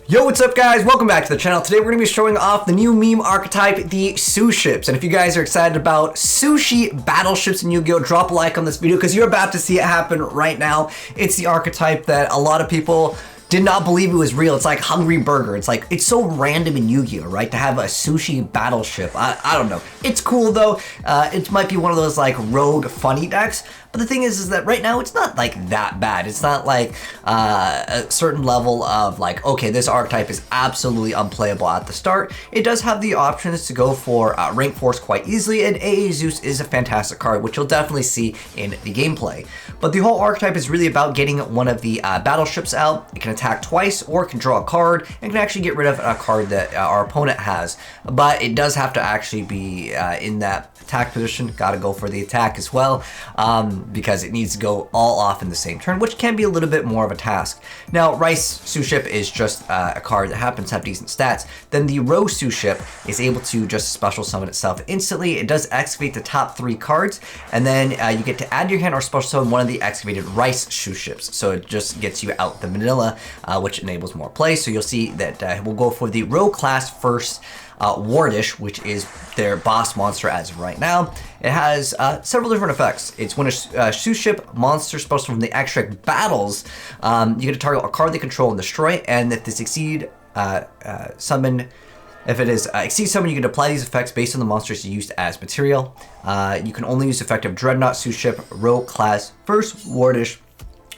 Yo, what's up guys? Welcome back to the channel. Today we're going to be showing off the new meme archetype, the SuShips. And if you guys are excited about SuShi battleships in Yu-Gi-Oh, drop a like on this video because you're about to see it happen right now. It's the archetype that a lot of people did not believe it was real. It's like Hungry Burger. It's like, it's so random in Yu-Gi-Oh, right? To have a SuShi battleship. I don't know. It's cool though. It might be one of those like rogue funny decks. But the thing is that right now it's not like that bad. It's not like a certain level of like, okay, this archetype is absolutely unplayable at the start. It does have the options to go for rank force quite easily, and AA Zeus is a fantastic card, which you'll definitely see in the gameplay. But the whole archetype is really about getting one of the battleships out. It can attack twice or can draw a card and can actually get rid of a card that our opponent has. But it does have to actually be in that attack position. Gotta go for the attack as well, because it needs to go all off in the same turn, which can be a little bit more of a task. Now, Rice Suship is just a card that happens to have decent stats. Then the Row Suship is able to just special summon itself instantly. It does excavate the top 3 cards, and then you get to add your hand or special summon one of the excavated Rice Suships. So it just gets you out the vanilla, which enables more play. So you'll see that we'll go for the Row class first. Wardish, which is their boss monster as of right now. It has several different effects. It's when a Suship monster special from the extract battles, you get to target a card they control and destroy, and if they succeed summon, if it is exceed summon, you can apply these effects based on the monsters used as material. You can only use effective Dreadnought Suship, Row class, first Wardish,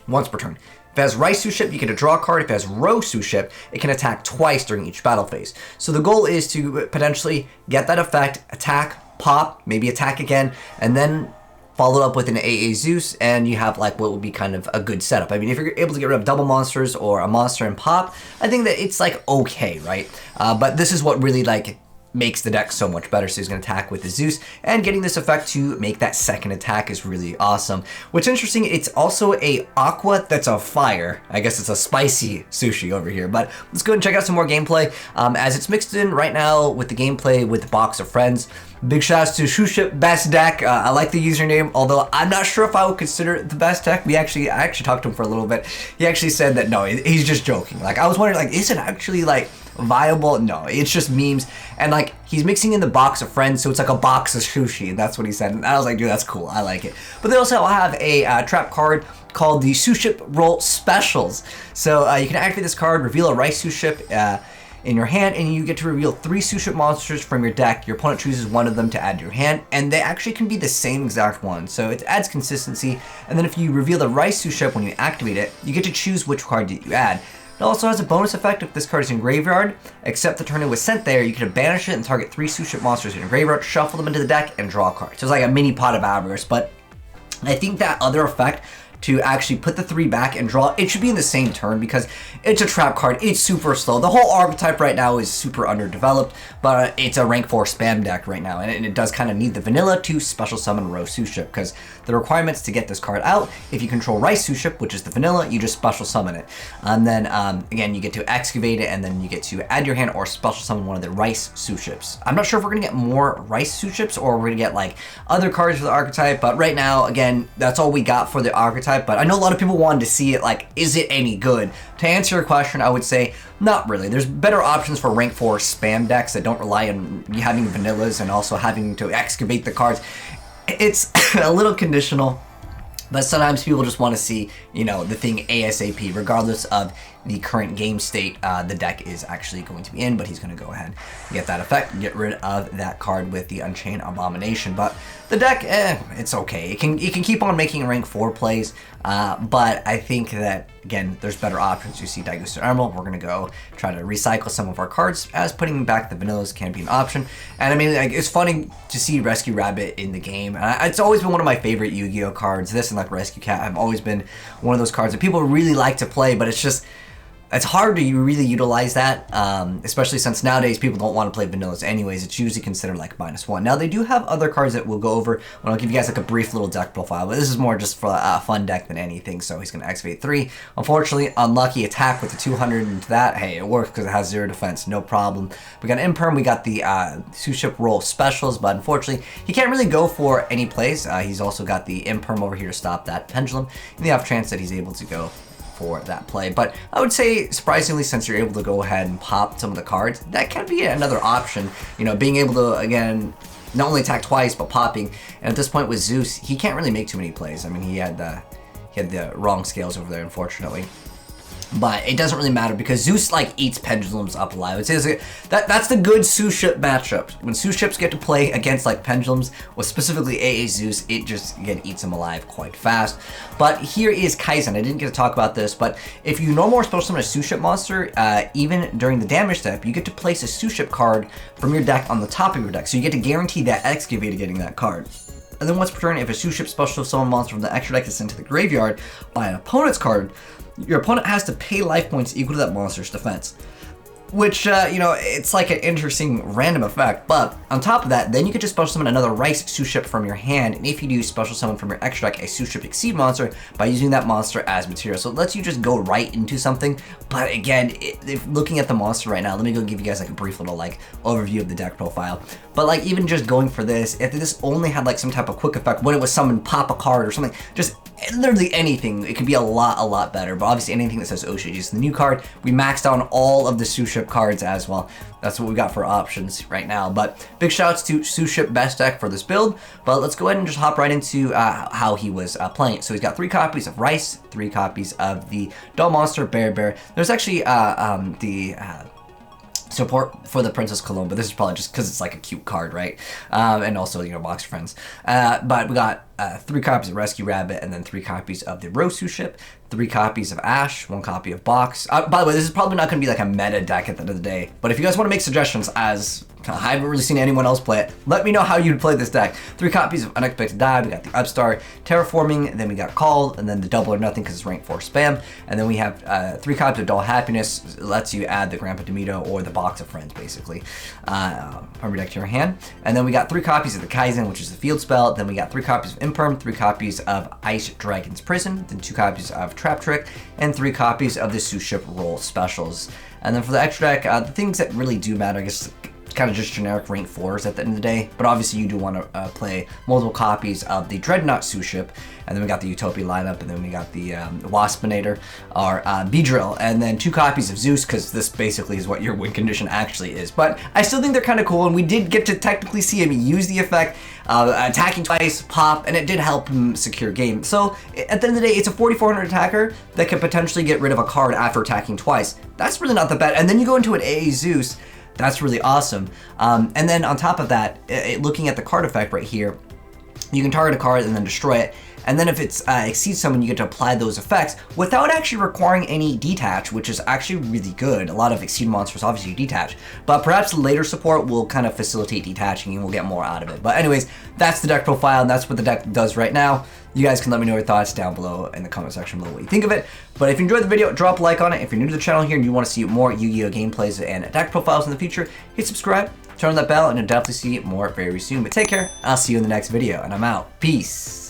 once per turn. If it has Rice Suship, you get to draw a card. If it has Row Suship, it can attack twice during each battle phase. So the goal is to potentially get that effect, attack, pop, maybe attack again, and then follow up with an AA Zeus, and you have like what would be kind of a good setup. I mean, if you're able to get rid of double monsters or a monster and pop, I think that it's like okay, right? But this is what really like makes the deck so much better. So he's going to attack with the Zeus, and getting this effect to make that second attack is really awesome. What's interesting, it's also a aqua that's a fire. I guess it's a spicy sushi over here, but let's go and check out some more gameplay as it's mixed in right now with the gameplay with the box of friends. Big shouts to Suship best deck. I like the username, although I'm not sure if I would consider it the best deck. I actually talked to him for a little bit. He actually said that no, he's just joking. Like I was wondering, like, is it actually like viable? No, it's just memes. And like he's mixing in the box of friends, so it's like a box of sushi. That's what he said. And I was like, dude, that's cool. I like it. But they also have a trap card called the Suship Roll Specials. So you can activate this card, reveal a Rice Suship in your hand, and you get to reveal 3 Suship monsters from your deck. Your opponent chooses one of them to add to your hand, and they actually can be the same exact one, so it adds consistency. And then if you reveal the Rice Suship when you activate it, you get to choose which card you add. It also has a bonus effect if this card is in graveyard, except the turn it was sent there, you can banish it and target 3 Suship monsters in your graveyard, shuffle them into the deck, and draw a card. So it's like a mini pot of avarice, but I think that other effect to actually put the 3 back and draw, it should be in the same turn because it's a trap card. It's super slow. The whole archetype right now is super underdeveloped, but it's a rank 4 spam deck right now, and it does kind of need the vanilla to special summon Row Suship, because the requirements to get this card out, if you control Rice Suship, which is the vanilla, you just special summon it. And then again, you get to excavate it, and then you get to add your hand or special summon one of the Rice Suships. I'm not sure if we're gonna get more Rice Suships or we're gonna get like other cards for the archetype, but right now, again, that's all we got for the archetype. But I know a lot of people wanted to see it, like, is it any good? To answer your question, I would say not really. There's better options for rank 4 spam decks that don't rely on having vanillas and also having to excavate the cards. It's a little conditional, but sometimes people just want to see, you know, the thing ASAP, regardless of the current game state the deck is actually going to be in. But he's going to go ahead and get that effect and get rid of that card with the Unchained Abomination. But the deck, it's okay. It can keep on making rank 4 plays, but I think that, again, there's better options. You see Daiguster Emerald, we're going to go try to recycle some of our cards, as putting back the vanillas can be an option. And I mean, like, it's funny to see Rescue Rabbit in the game. It's always been one of my favorite Yu-Gi-Oh cards. This and like Rescue Cat have always been one of those cards that people really like to play, but it's just, it's hard to really utilize that, especially since nowadays people don't want to play vanillas anyways. It's usually considered like -1. Now they do have other cards that we'll go over, and I'll give you guys like a brief little deck profile, but this is more just for a fun deck than anything. So he's going to excavate 3. Unfortunately, unlucky attack with the 200 into that. Hey, it works because it has 0 defense, no problem. We got an Imperm, we got the Suship Roll Specials, but unfortunately he can't really go for any plays. He's also got the Imperm over here to stop that Pendulum in the off chance that he's able to go for that play. But I would say, surprisingly, since you're able to go ahead and pop some of the cards, that can be another option. You know, being able to, again, not only attack twice, but popping. And at this point with Zeus, he can't really make too many plays. I mean, he had the wrong scales over there, unfortunately. But it doesn't really matter because Zeus like eats pendulums up alive. That's the good Suship matchup. When Suships get to play against like pendulums, or specifically AA Zeus, it just again eats them alive quite fast. But here is Kaizen. I didn't get to talk about this, but if you no more special summon a Suship monster, even during the damage step, you get to place a Suship card from your deck on the top of your deck. So you get to guarantee that Excavator getting that card. And then once per turn, if a Suship special summon monster from the extra deck is sent to the graveyard by an opponent's card, your opponent has to pay life points equal to that monster's defense. Which, you know, it's like an interesting random effect, but on top of that, then you could just special summon another Rice Suship from your hand, and if you do, special summon from your extra deck a Suship Exceed monster by using that monster as material. So it lets you just go right into something, but again, looking at the monster right now, let me go give you guys like a brief little like overview of the deck profile. But like even just going for this, if this only had like some type of quick effect when it was summoned, pop a card or something, just literally anything, it could be a lot better. But obviously anything that says Oshi is the new card. We maxed on all of the Suship cards as well. That's what we got for options right now. But big shouts to Suship best deck for this build. But let's go ahead and just hop right into how he was playing it. So he's got 3 copies of Rice, 3 copies of the Doll Monster, Bear. There's actually support for the Princess Cologne, but this is probably just because it's like a cute card, right? And also, you know, Box Friends. But we got 3 copies of Rescue Rabbit, and then 3 copies of the Rose Suship, 3 copies of Ash, 1 copy of Box. By the way, this is probably not going to be like a meta deck at the end of the day, but if you guys want to make suggestions, as I haven't really seen anyone else play it, let me know how you'd play this deck. 3 copies of Unexpected Dive, we got the Upstart, Terraforming, and then we got Called, and then the Double or Nothing because it's rank 4 spam, and then we have 3 copies of Doll Happiness. It lets you add the Grandpa Demito or the Box of Friends, basically, from your deck to your hand. And then we got 3 copies of the Kaizen, which is the field spell. Then we got 3 copies of Imperm, 3 copies of Ice Dragon's Prison, then 2 copies of Trap Trick, and 3 copies of the Suship Roll Specials. And then for the extra deck, the things that really do matter, I guess, kind of just generic rank 4s at the end of the day, but obviously you do want to play multiple copies of the Dreadnought Suship, and then we got the Utopia lineup, and then we got the Waspinator, or Beedrill, and then 2 copies of Zeus, because this basically is what your win condition actually is. But I still think they're kind of cool, and we did get to technically see him use the effect of attacking twice, pop, and it did help him secure game. So at the end of the day, it's a 4400 attacker that can potentially get rid of a card after attacking twice. That's really not the bad. And then you go into an AA Zeus. That's really awesome. And then on top of that, looking at the card effect right here, you can target a card and then destroy it. And then if it's exceeds someone, you get to apply those effects without actually requiring any detach, which is actually really good. A lot of exceed monsters obviously detach, but perhaps later support will kind of facilitate detaching and we'll get more out of it. But anyways, that's the deck profile and that's what the deck does right now. You guys can let me know your thoughts down below in the comment section below what you think of it. But if you enjoyed the video, drop a like on it. If you're new to the channel here and you want to see more Yu-Gi-Oh gameplays and deck profiles in the future, hit subscribe, turn on that bell, and you'll definitely see more very soon. But take care, I'll see you in the next video, and I'm out. Peace.